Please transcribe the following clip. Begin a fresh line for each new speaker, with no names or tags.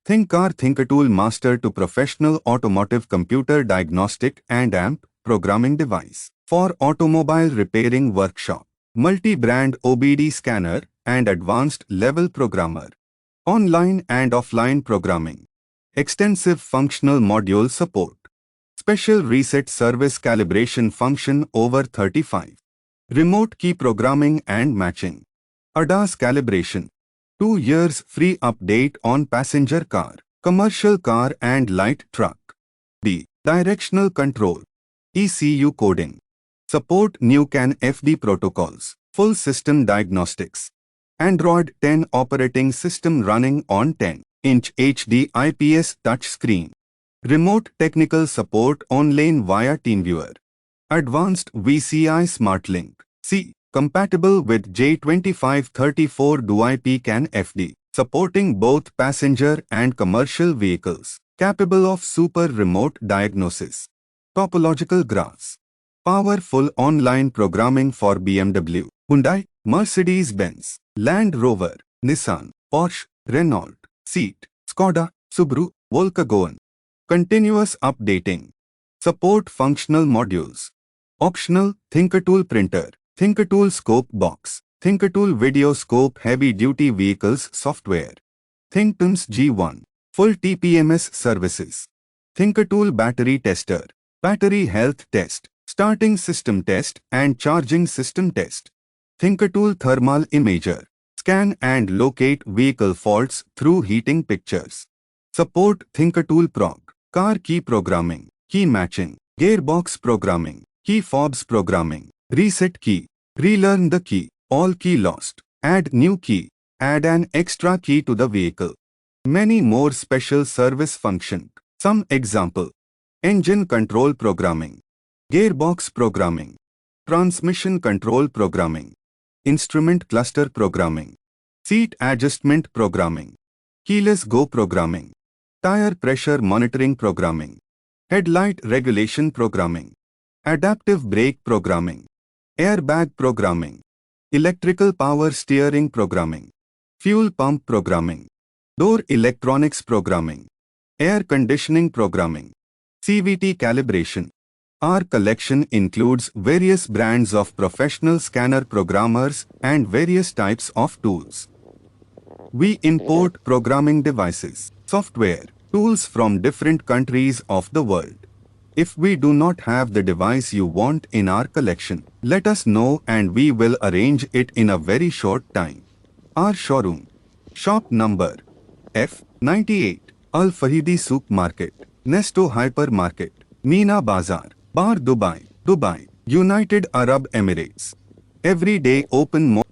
Thinkcar Thinktool Master to professional automotive computer diagnostic and AMP programming device for automobile repairing workshop, multi-brand OBD scanner and advanced level programmer, online and offline programming, extensive functional module support, special reset service calibration function over 35, remote key programming and matching, ADAS calibration, 2 years free update on passenger car, commercial car and light truck. D. Directional control, ECU coding, support new CAN FD protocols, full system diagnostics, Android 10 operating system running on 10-inch HD IPS touchscreen, remote technical support online via TeamViewer, advanced VCI SmartLink, C. Compatible with J2534 DuIP CAN FD, supporting both passenger and commercial vehicles, capable of super remote diagnosis, topological graphs, powerful online programming for BMW, Hyundai, Mercedes-Benz, Land Rover, Nissan, Porsche, Renault, Seat, Skoda, Subaru, Volkswagen, continuous updating, support functional modules, optional Thinktool printer, Thinktool Scope Box, Thinktool Video Scope Heavy Duty Vehicles Software, ThinkTools G1, Full TPMS Services, Thinktool Battery Tester, Battery Health Test, Starting System Test and Charging System Test, Thinktool Thermal Imager, Scan and locate vehicle faults through heating pictures, support Thinktool Prog, Car Key Programming, Key Matching, Gearbox Programming, Key Fobs Programming, Reset key, relearn the key, all key lost, add new key, add an extra key to the vehicle. Many more special service function. Some example. Engine control programming, gearbox programming, transmission control programming, instrument cluster programming, seat adjustment programming, keyless go programming, tire pressure monitoring programming, headlight regulation programming, adaptive brake programming, airbag programming, electrical power steering programming, fuel pump programming, door electronics programming, air conditioning programming, CVT calibration. Our collection includes various brands of professional scanner programmers and various types of tools. We import programming devices, software, tools from different countries of the world. If we do not have the device you want in our collection, let us know and we will arrange it in a very short time. Our showroom, shop number F98, Al Fahidi Souk Market, Nesto Hypermarket, Mena Bazar, Bar Dubai, Dubai, United Arab Emirates. Every day open